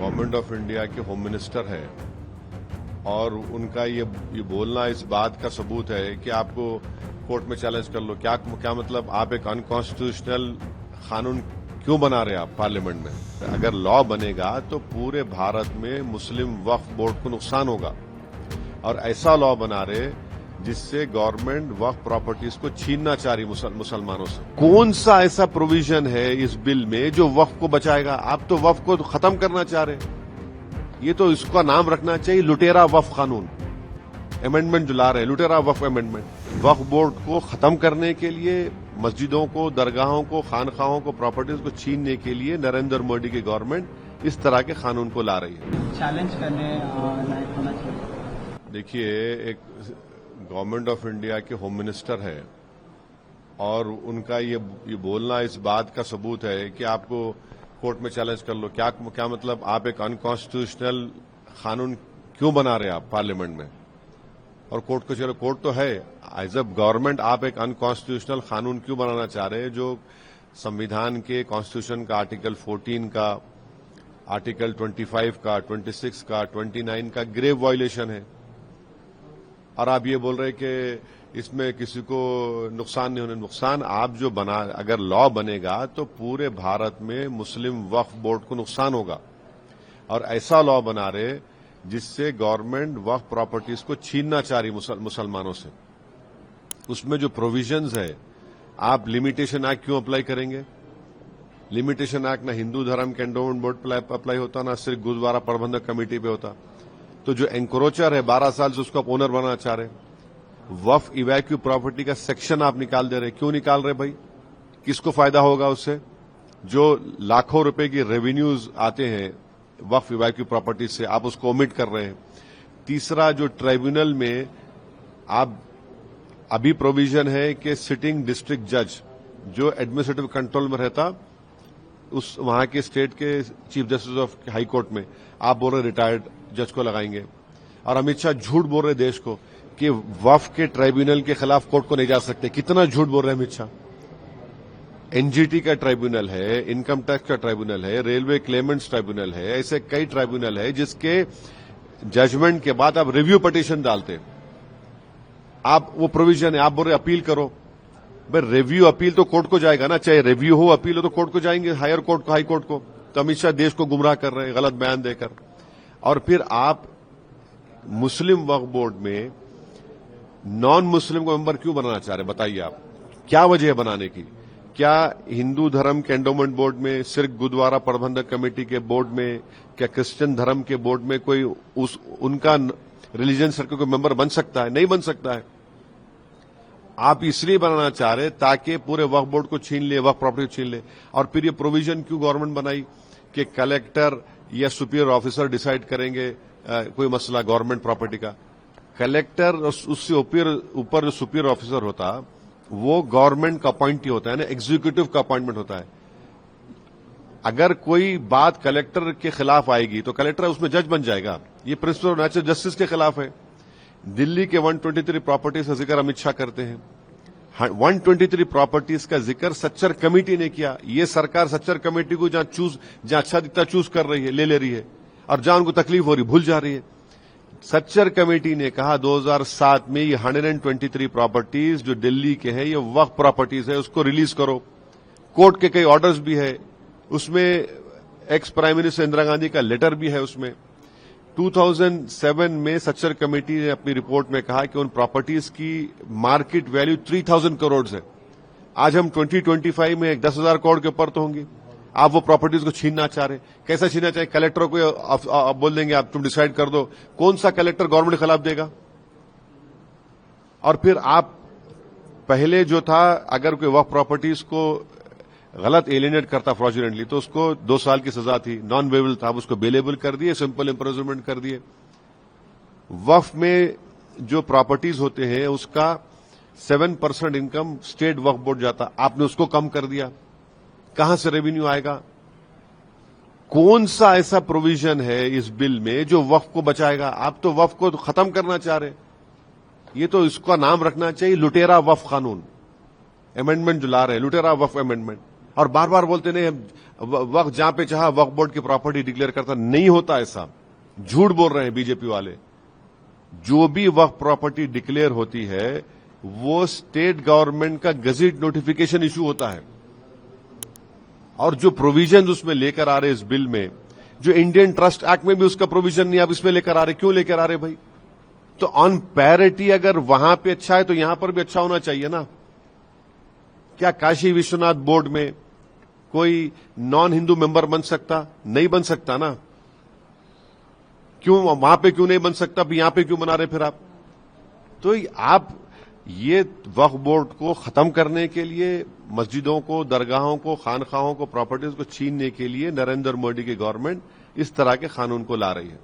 Government of India के home minister है और उनका ये बोलना इस बात का सबूत है कि आपको कोर्ट में चैलेंज कर लो। क्या मतलब आप एक अनकॉन्स्टिट्यूशनल कानून क्यों बना रहे हैं आप पार्लियामेंट में? अगर लॉ बनेगा तो पूरे भारत में मुस्लिम वक्फ बोर्ड को नुकसान होगा और ऐसा लॉ बना रहे जिससे गवर्नमेंट वक्फ प्रॉपर्टीज को छीनना चाह रही मुसलमानों से। कौन सा ऐसा प्रोविजन है इस बिल में जो वक्फ को बचाएगा? आप तो वक्फ को खत्म करना चाह रहे हैं। ये तो इसका नाम रखना चाहिए लुटेरा वक्फ कानून। अमेंडमेंट जो ला रहे हैं लुटेरा वक्फ अमेंडमेंट। वक्फ बोर्ड को खत्म करने के लिए, मस्जिदों को, दरगाहों को, खानखाहों को, प्रॉपर्टीज को छीनने के लिए नरेंद्र मोदी की गवर्नमेंट इस तरह के कानून को ला रही है। चैलेंज करने लायक होना चाहिए। देखिए, एक गवर्नमेंट ऑफ इंडिया के होम मिनिस्टर है और उनका ये बोलना इस बात का सबूत है कि आपको कोर्ट में चैलेंज कर लो। क्या मतलब आप एक अनकॉन्स्टिट्यूशनल कानून क्यों बना रहे हैं आप पार्लियामेंट में? और कोर्ट को चलो, कोर्ट तो है। एज अ गवर्नमेंट आप एक अनकॉन्स्टिट्यूशनल कानून क्यों बनाना चाह रहे हैं जो संविधान के, कॉन्स्टिट्यूशन का आर्टिकल 14 का, आर्टिकल 25 का, 26 का, 29 का ग्रेव वायलेशन है। और आप ये बोल रहे हैं कि इसमें किसी को नुकसान नहीं होने। नुकसान आप जो बना, अगर लॉ बनेगा तो पूरे भारत में मुस्लिम वक्फ बोर्ड को नुकसान होगा और ऐसा लॉ बना रहे जिससे गवर्नमेंट वक्फ प्रॉपर्टीज को छीनना चाह रही मुसलमानों से। उसमें जो प्रोविजंस है, आप लिमिटेशन एक्ट क्यों अप्लाई करेंगे? लिमिटेशन एक्ट ना हिंदू धर्म के एंडोमेंट बोर्ड पर अप्लाई होता, ना सिर्फ गुरुद्वारा प्रबंधक कमेटी पे होता। तो जो एंक्रोचर है 12 साल से उसको आप ओनर बनाना चाह रहे हैं। वक्फ इवैक्यू प्रॉपर्टी का सेक्शन आप निकाल दे रहे हैं। क्यों निकाल रहे भाई? किसको फायदा होगा उससे? जो लाखों रुपए की रेवेन्यूज आते हैं वक्फ इवैक्यू प्रॉपर्टी से, आप उसको ओमिट कर रहे हैं। तीसरा, जो ट्राइब्यूनल में आप अभी प्रोविजन है कि सिटिंग डिस्ट्रिक्ट जज जो एडमिनिस्ट्रेटिव कंट्रोल में रहता, उस वहां के स्टेट के chief justice of high court में आप बोल रहे रिटायर्ड जज को लगाएंगे। और अमित शाह झूठ बोल रहे देश को कि वक्फ के ट्राइब्यूनल के खिलाफ कोर्ट को नहीं जा सकते। कितना झूठ बोल रहे हैं अमित शाह। एनजीटी का ट्राइब्यूनल है, इनकम टैक्स का ट्राइब्यूनल है, रेलवे क्लेमेंट्स ट्राइब्यूनल है, ऐसे कई ट्राइब्यूनल है जिसके जजमेंट के बाद आप रिव्यू पिटीशन डालते। आप वो प्रोविजन है, आप बोल रहे अपील करो। भाई रिव्यू अपील तो कोर्ट को जाएगा ना, चाहे रिव्यू हो, अपील हो तो कोर्ट को जाएंगे, हायर कोर्ट को, हाई कोर्ट को। तो अमित शाह देश को गुमराह कर रहे हैं गलत बयान देकर। और फिर आप मुस्लिम वक्फ बोर्ड में नॉन मुस्लिम को मेंबर क्यों बनाना चाह रहे हैं? बताइए आप, क्या वजह है बनाने की? क्या हिंदू धर्म के एंडोमेंट बोर्ड में, सिर्फ गुरुद्वारा प्रबंधक कमेटी के बोर्ड में, क्या क्रिश्चियन धर्म के बोर्ड में कोई उनका रिलीजन सर्कल को मेंबर बन सकता है? नहीं बन सकता है। आप इसलिए बनाना चाह रहे ताकि पूरे वक्फ बोर्ड को छीन ले, वक्फ प्रॉपर्टी छीन ले। और फिर ये प्रोविजन क्यों गवर्नमेंट बनाई कि कलेक्टर या सुपीरियर ऑफिसर डिसाइड करेंगे कोई मसला गवर्नमेंट प्रॉपर्टी का? कलेक्टर उससे ऊपर जो सुपीरियर ऑफिसर होता वो गवर्नमेंट का अपॉइंटी होता है ना, एग्जीक्यूटिव का अपॉइंटमेंट होता है। अगर कोई बात कलेक्टर के खिलाफ आएगी तो कलेक्टर उसमें जज बन जाएगा। ये प्रिंसिपल ऑफ नेचुरल जस्टिस के खिलाफ है। दिल्ली के 123 प्रॉपर्टीज का जिक्र अमित शाह करते हैं। 123 प्रॉपर्टीज का जिक्र सच्चर कमेटी ने किया। ये सरकार सच्चर कमेटी को जहां अच्छा दिखता चूज कर रही है, ले रही है, और जहां उनको तकलीफ हो रही भूल जा रही है। सच्चर कमेटी ने कहा 2007 में ये 123 प्रॉपर्टीज जो दिल्ली के हैं ये वक्फ प्रॉपर्टीज है, उसको रिलीज करो। कोर्ट के कई ऑर्डर्स भी है उसमें, ex prime minister Indira Gandhi का लेटर भी है उसमें। 2007 में सच्चर कमेटी ने अपनी रिपोर्ट में कहा कि उन प्रॉपर्टीज की मार्केट वैल्यू 3000 करोड़ है। आज हम 2025 में 10,000 करोड़ के ऊपर तो होंगी। आप वो प्रॉपर्टीज को छीनना चाह रहे। कैसा छीनना चाहे? कलेक्टर को आप बोल देंगे आप तुम डिसाइड कर दो। कौन सा कलेक्टर गवर्नमेंट के खिलाफ देगा? और फिर आप पहले जो था, अगर कोई वक्फ प्रॉपर्टीज को गलत एलिनेट करता फ्रॉडुलेंटली तो उसको 2 साल की सजा थी, नॉन बेलेबल था। आप उसको बेलेबल कर दिए, सिंपल इम्प्रिजनमेंट कर दिए। वक्फ में जो प्रॉपर्टीज होते हैं उसका 7% इनकम स्टेट वक्फ बोर्ड जाता, आपने उसको कम कर दिया। कहां से रेवेन्यू आएगा? कौन सा ऐसा प्रोविजन है इस बिल में जो वक्फ को बचाएगा? आप तो वक्फ को खत्म करना चाह रहे। ये तो इसका नाम रखना चाहिए लुटेरा वक्फ कानून। अमेंडमेंट जो ला रहे हैं लुटेरा वक्फ अमेंडमेंट। اور بار بار بولتے نہیں وقت جہاں پہ چاہا وقف بورڈ کی پراپرٹی ڈکلیئر کرتا، نہیں ہوتا ایسا، جھوٹ بول رہے ہیں بی جے پی والے. جو بھی وقف پراپرٹی ڈکلیئر ہوتی ہے وہ اسٹیٹ گورنمنٹ کا گزٹ نوٹیفیکیشن ایشو ہوتا ہے، اور جو پروویژنز اس میں لے کر آ رہے اس بل میں، جو انڈین ٹرسٹ ایکٹ میں بھی اس کا پروویژن نہیں، اب اس میں لے کر آ رہے، کیوں لے کر آ رہے بھائی؟ تو آن پیرٹی اگر وہاں پہ اچھا ہے تو یہاں پر بھی اچھا ہونا چاہیے نا. کیا کاشی وشوناتھ بورڈ میں کوئی نان ہندو ممبر بن سکتا؟ نہیں بن سکتا نا. کیوں وہاں پہ کیوں نہیں بن سکتا، یہاں پہ کیوں بنا رہے پھر آپ؟ تو آپ یہ وقف بورڈ کو ختم کرنے کے لیے، مسجدوں کو، درگاہوں کو، خانخواہوں کو، پراپرٹیز کو چھیننے کے لیے نریندر مودی کی گورنمنٹ اس طرح کے قانون کو لا رہی ہے.